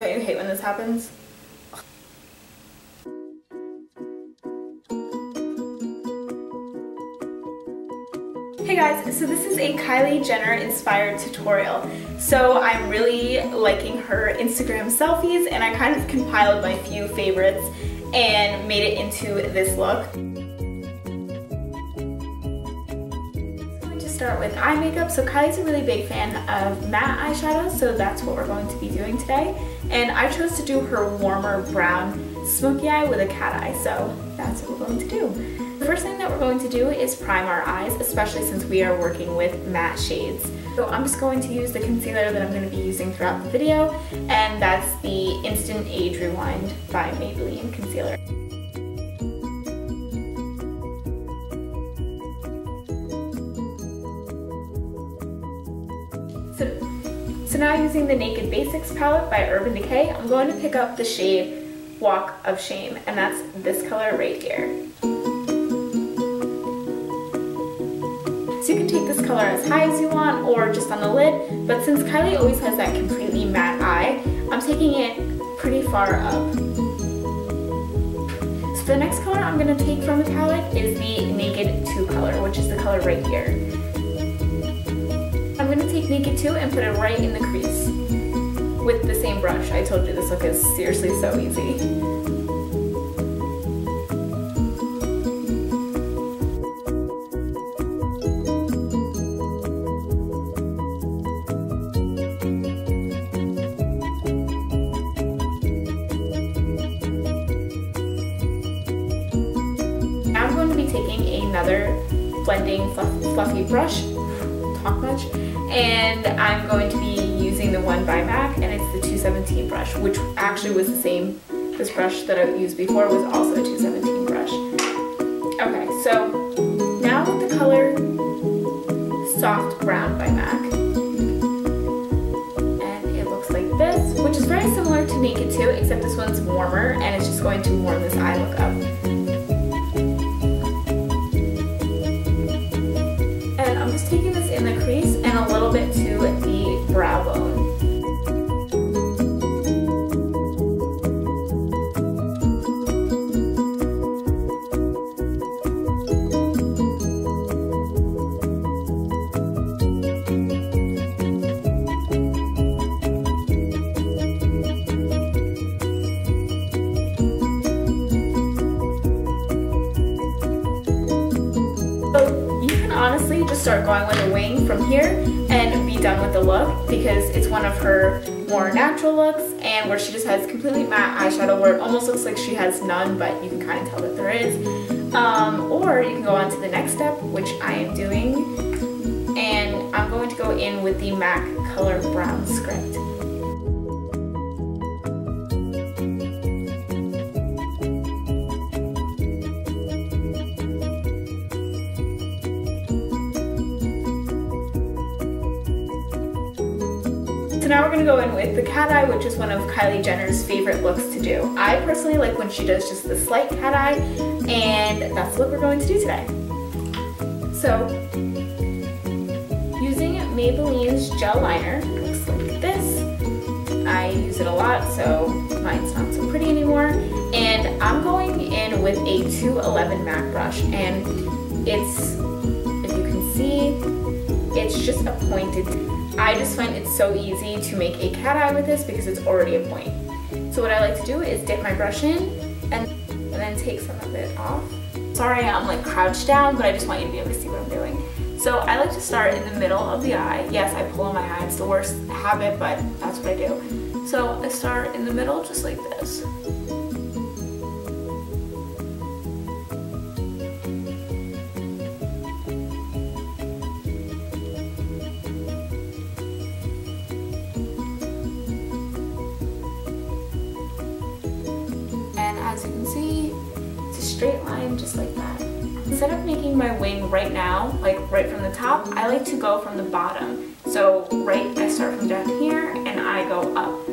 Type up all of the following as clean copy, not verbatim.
Don't you hate when this happens? Hey guys, so this is a Kylie Jenner inspired tutorial. So I'm really liking her Instagram selfies and I kind of compiled my few favorites and made it into this look. Start with eye makeup. So Kylie's a really big fan of matte eyeshadow, so that's what we're going to be doing today. And I chose to do her warmer brown smoky eye with a cat eye, so that's what we're going to do. The first thing that we're going to do is prime our eyes, especially since we are working with matte shades. So I'm just going to use the concealer that I'm going to be using throughout the video, and that's the Instant Age Rewind by Maybelline concealer. So now using the Naked Basics palette by Urban Decay, I'm going to pick up the shade Walk of Shame, and that's this color right here. So you can take this color as high as you want or just on the lid, but since Kylie always has that completely matte eye, I'm taking it pretty far up. So the next color I'm going to take from the palette is the Naked 2 color, which is the color right here. I'm going to take Naked 2 and put it right in the crease with the same brush. I told you this look is seriously so easy. Now I'm going to be taking another blending fluffy brush, and I'm going to be using the one by MAC, and it's the 217 brush, which actually was the same. This brush that I used before was also a 217 brush. Okay, so now with the color Soft Brown by MAC, and it looks like this, which is very similar to Naked 2, except this one's warmer, and it's just going to warm this eye look up. Taking this in the crease and a little bit to the brow bone. Honestly, just start going with a wing from here and be done with the look, because it's one of her more natural looks and where she just has completely matte eyeshadow where it almost looks like she has none, but you can kind of tell that there is. Or you can go on to the next step, which I am doing, and I'm going to go in with the MAC color Brown Script. So now we're going to go in with the cat eye, which is one of Kylie Jenner's favorite looks to do. I personally like when she does just the slight cat eye, and that's what we're going to do today. So, using Maybelline's gel liner, looks like this. I use it a lot, so mine's not so pretty anymore. And I'm going in with a 211 MAC brush, and it's, if you can see, it's just a pointed. I just find it so easy to make a cat eye with this because it's already a point. So what I like to do is dip my brush in and then take some of it off. Sorry, I'm like crouched down, but I just want you to be able to see what I'm doing. So I like to start in the middle of the eye. Yes, I pull on my eye, it's the worst habit, but that's what I do. So I start in the middle just like this. As you can see, it's a straight line just like that. Instead of making my wing right now, like right from the top, I like to go from the bottom. So I start from down here and I go up.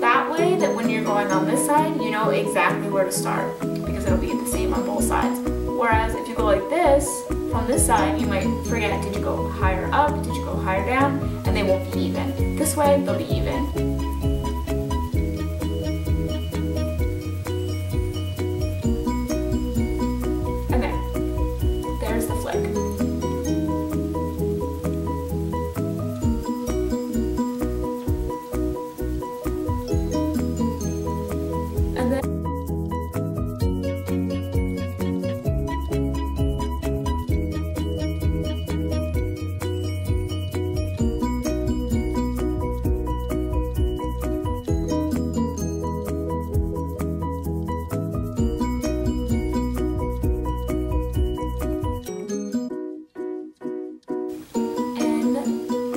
That way that when you're going on this side, you know exactly where to start because it'll be the same on both sides. Whereas if you go like this, from this side, you might forget, did you go higher up, did you go higher down, and they won't be even. This way, they'll be even.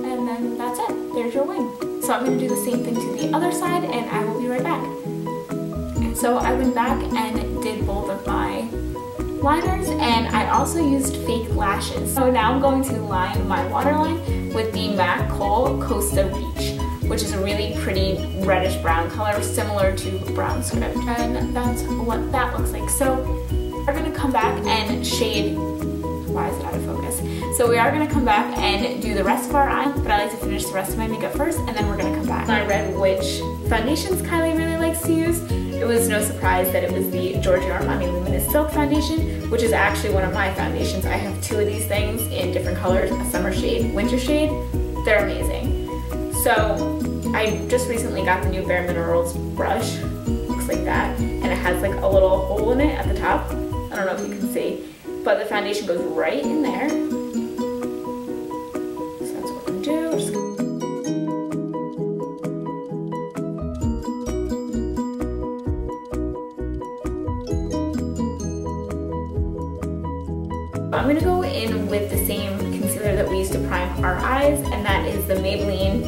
And then that's it. There's your wing. So I'm going to do the same thing to the other side and I will be right back. So I went back and did both of my liners and I also used fake lashes. So now I'm going to line my waterline with the MAC Kohl Costa Beach, which is a really pretty reddish brown color similar to brown script, and that's what that looks like. So we're going to come back and shade. Why is it out of focus? So we are going to come back and do the rest of our eye, but I like to finish the rest of my makeup first and then we're going to come back. I read which foundations Kylie really likes to use. It was no surprise that it was the Giorgio Armani Luminous Silk Foundation, which is actually one of my foundations. I have two of these things in different colors, a summer shade, winter shade. They're amazing. So I just recently got the new Bare Minerals brush. Looks like that. And it has like a little hole in it at the top. I don't know if you can see. But the foundation goes right in there. So that's what we're gonna do. I'm gonna go in with the same concealer that we used to prime our eyes, and that is the Maybelline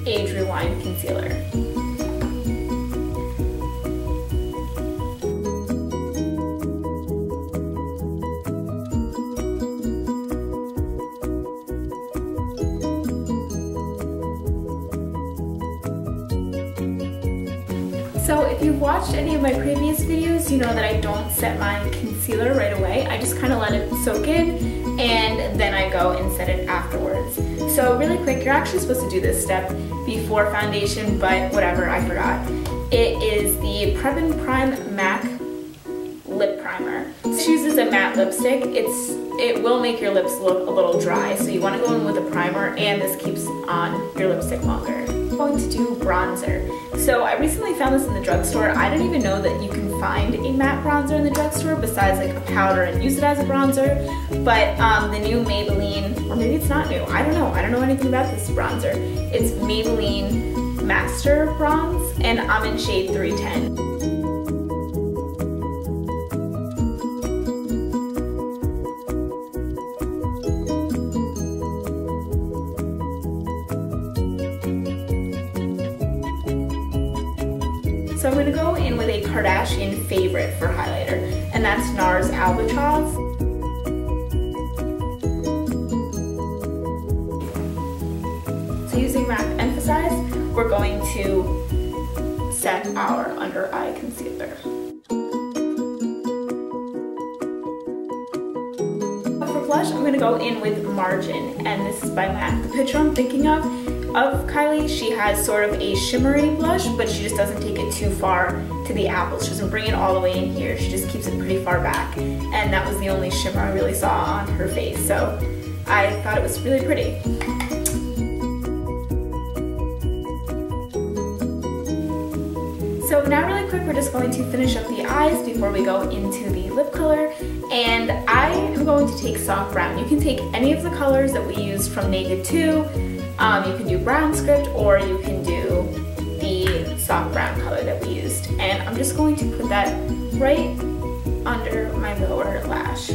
Age Rewind Concealer. So if you've watched any of my previous videos, you know that I don't set my concealer right away. I just kind of let it soak in and then I go and set it afterwards. So really quick, you're actually supposed to do this step before foundation, but whatever, I forgot. It is the Prep and Prime MAC Lip Primer. This uses a matte lipstick. It will make your lips look a little dry, so you want to go in with a primer and this keeps on your lipstick longer. I'm going to do bronzer. So I recently found this in the drugstore. I didn't even know that you can find a matte bronzer in the drugstore besides like a powder and use it as a bronzer. But the new Maybelline, or maybe it's not new, I don't know anything about this bronzer. It's Maybelline Master Bronze and I'm in shade 310. So I'm going to go in with a Kardashian favorite for highlighter, and that's NARS Albatross. So using MAC Emphasize, we're going to set our under eye concealer. For blush, I'm going to go in with Margin, and this is by MAC. The picture I'm thinking of Kylie, she has sort of a shimmery blush, but she just doesn't take it too far to the apples. She doesn't bring it all the way in here. She just keeps it pretty far back. And that was the only shimmer I really saw on her face. So I thought it was really pretty. So now really quick, we're just going to finish up the eyes before we go into the lip color. And I am going to take soft brown. You can take any of the colors that we used from Naked 2. You can do brown script or you can do the soft brown color that we used. And I'm just going to put that right under my lower lash.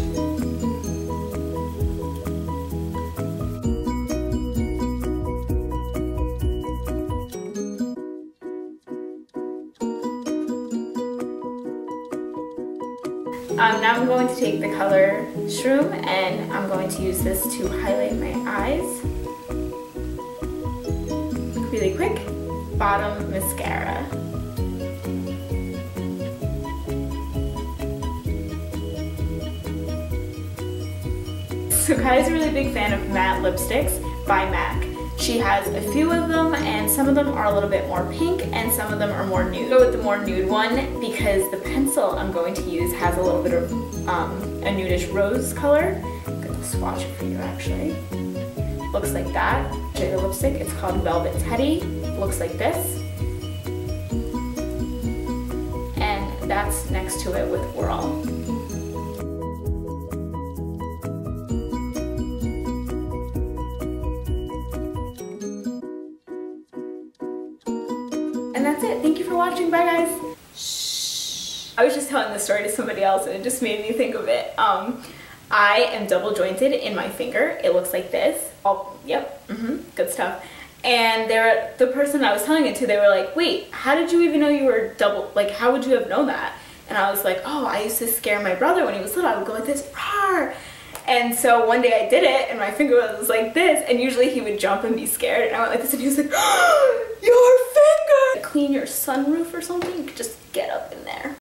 Now I'm going to take the color Shroom and I'm going to use this to highlight my eyes. Really quick, bottom mascara. So Kylie's a really big fan of matte lipsticks by MAC. She has a few of them and some of them are a little bit more pink and some of them are more nude. I'll go with the more nude one because the pencil I'm going to use has a little bit of a nudish rose color. I'm going to swatch it for you actually. Looks like that. The lipstick, it's called Velvet Teddy. Looks like this. that's next to it with Whirl. And that's it. Thank you for watching. Bye, guys. Shh. I was just telling this story to somebody else and it just made me think of it. I am double jointed in my finger. It looks like this. Oh, yep, good stuff. And the person I was telling it to, they were like, wait, how did you even know you were double, like, how would you have known that? And I was like, oh, I used to scare my brother when he was little. I would go like this, rawr. And so one day I did it and my finger was like this, and usually he would jump and be scared, and I went like this and he was like, oh, your finger! Clean your sunroof or something, just get